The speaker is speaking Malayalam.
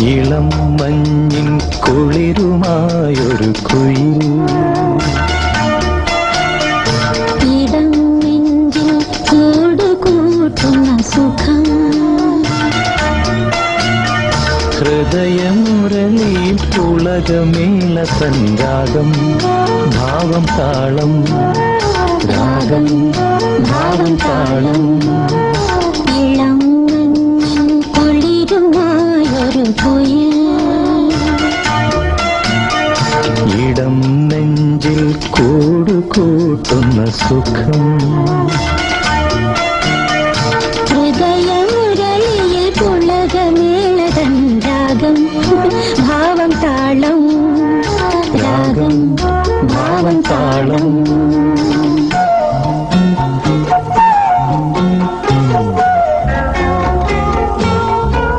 ഇളം മഞ്ഞിൻ കുളിരുമായൊരു കുയിൽ ഇടം നെഞ്ചിൽ കൂടുകൂട്ടുന്ന സുഖം ഹൃദയമുരളിയിൽ പുളകമേള സംരാഗം ഭാവം താളം രാഗം ഭാവം താളം ഇളം മഞ്ഞിൻ കുളിരുമായൊരു കുയിൽ ഇടം നെഞ്ചിൽ കൂടുകൂട്ടുന്ന സുഖം